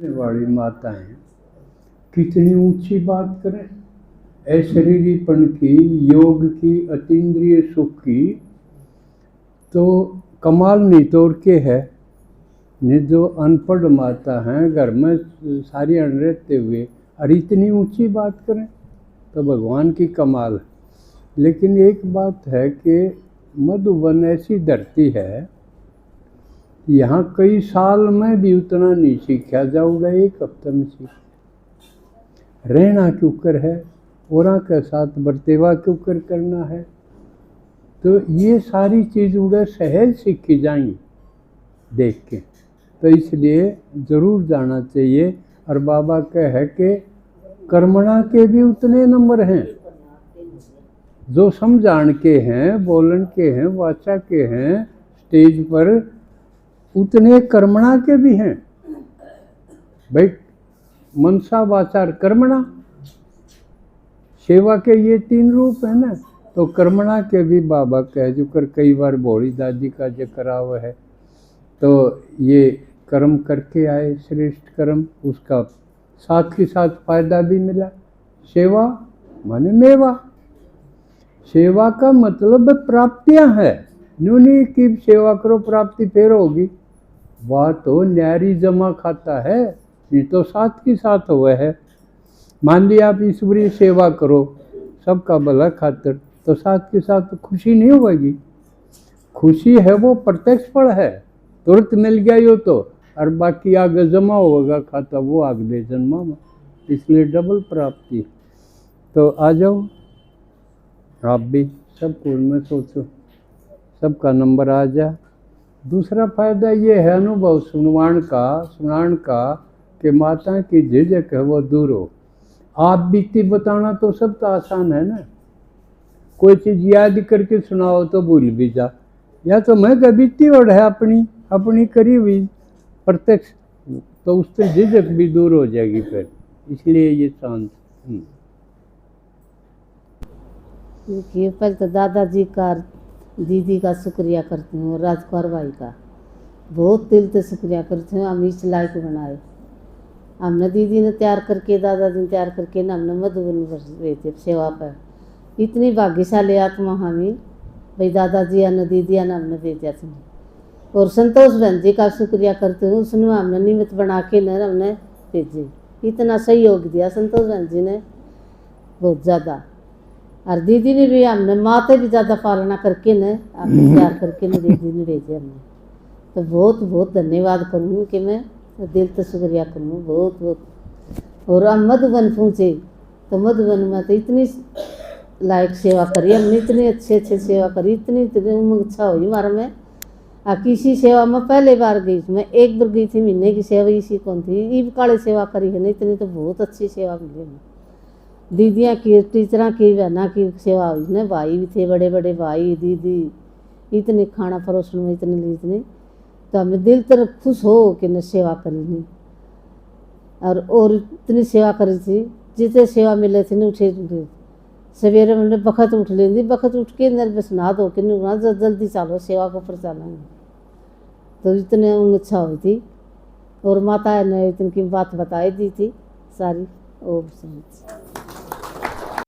वाली माताएं कितनी ऊंची बात करें, अशरीरीपन की, योग की, अतीन्द्रिय सुख की तो कमाल नहीं तोड़ के है। नहीं जो अनपढ़ माता हैं घर में सारी अन रहते हुए और इतनी ऊंची बात करें तो भगवान की कमाल है। लेकिन एक बात है कि मधुबन ऐसी धरती है, यहाँ कई साल में भी उतना नहीं सीखा जाऊँगा, एक हफ्ते में सीख। रहना क्यों कर है, औरा के साथ बर्तेवा क्यों कर करना है, तो ये सारी चीज़ उधर सहज सीखी जाएंगी देख के। तो इसलिए ज़रूर जाना चाहिए। और बाबा कहे कि कर्मणा के भी उतने नंबर हैं, जो समझान के हैं, बोलन के हैं, वाचा के हैं स्टेज पर, उतने कर्मणा के भी हैं भाई। मनसा वाचा कर्मणा, सेवा के ये 3 रूप है ना। तो कर्मणा के भी बाबा कह जो कर कई बार भोली दादी का जिक्र हुआ है। तो ये कर्म करके आए श्रेष्ठ कर्म, उसका साथ के साथ फायदा भी मिला। सेवा माने मेवा, सेवा का मतलब प्राप्तियां है। न्यूनी की सेवा करो प्राप्ति फिर होगी, वह तो न्यारी जमा खाता है, ये तो साथ के साथ हुआ है। मान लिया आप ईश्वरीय सेवा करो सबका भला खातिर, तो साथ के साथ खुशी नहीं होगी। खुशी है वो प्रत्यक्ष फल है, तुरंत मिल गया यो तो, और बाकी आगे जमा होगा खाता वो अगले जन्म में, इसलिए डबल प्राप्ति। तो आ जाओ आप भी, सबको उनमें सोचो, सबका नंबर आ जा। दूसरा फायदा ये है अनुभव सुनान का कि माता की झिझक है वो दूर हो। आप बीती बताना तो सब तो आसान है ना, कोई चीज़ याद करके सुनाओ तो भूल भी जा, या तो मैं बीती और है अपनी करी हुई प्रत्यक्ष, तो उससे झिझक भी दूर हो जाएगी फिर, इसलिए ये शांत। देखिए पहले तो दादाजी का दीदी का शुक्रिया करती हूँ, राजकुमार भाई का बहुत दिल से शुक्रिया करती हूँ। हम इस लायक बनाए, हमने दीदी ने तैयार करके, दादाजी ने तैयार करके ना हमने मधुबन गए थे सेवा पर। इतनी भाग्यशाली आत्मा हमें भाई, दादाजी ने दीदी ने हमने दे दिया था। और संतोष बहन जी का शुक्रिया करती हूँ, उसने हमने निमित्त बना के न हमने भेजी, इतना सहयोग दिया संतोष बहन जी ने बहुत ज़्यादा। और दीदी ने भी हमने माते भी ज़्यादा पालना करके न आपने तैयार करके न दीदी ने भेजे हमने। तो बहुत बहुत धन्यवाद करूँ कि मैं दिल से शुक्रिया करूँ बहुत बहुत। और हम मधुबन पहुँचे तो मधुबन में तो इतनी लायक सेवा करी हमने, इतनी अच्छे सेवा करी, इतनी उमंग इच्छा हुई हमारे में। किसी सेवा में पहले बार गई, मैं एक बार गई थी महीने की सेवा, इसी कौन थी ईब काले सेवा करी है ना, इतनी तो बहुत अच्छी सेवा मिली हमें। दीदियाँ की, टीचर की, बहना की सेवा हुई ना, भाई भी थे बड़े बड़े भाई दीदी, इतने खाना परोसने में इतने तो हमें दिल तरफ खुश हो कि न सेवा करी नहीं। और इतनी सेवा करी थी, जितने सेवा मिले थे न उठे सवेरे मैंने बखत उठ लेंदी, बखत उठ के नर्वस नहा धो के ना जल्दी चलो सेवा को पर चलेंगे, तो इतने इच्छा हुई थी। और माता ने इतनी की बात बताई दी थी सारी, और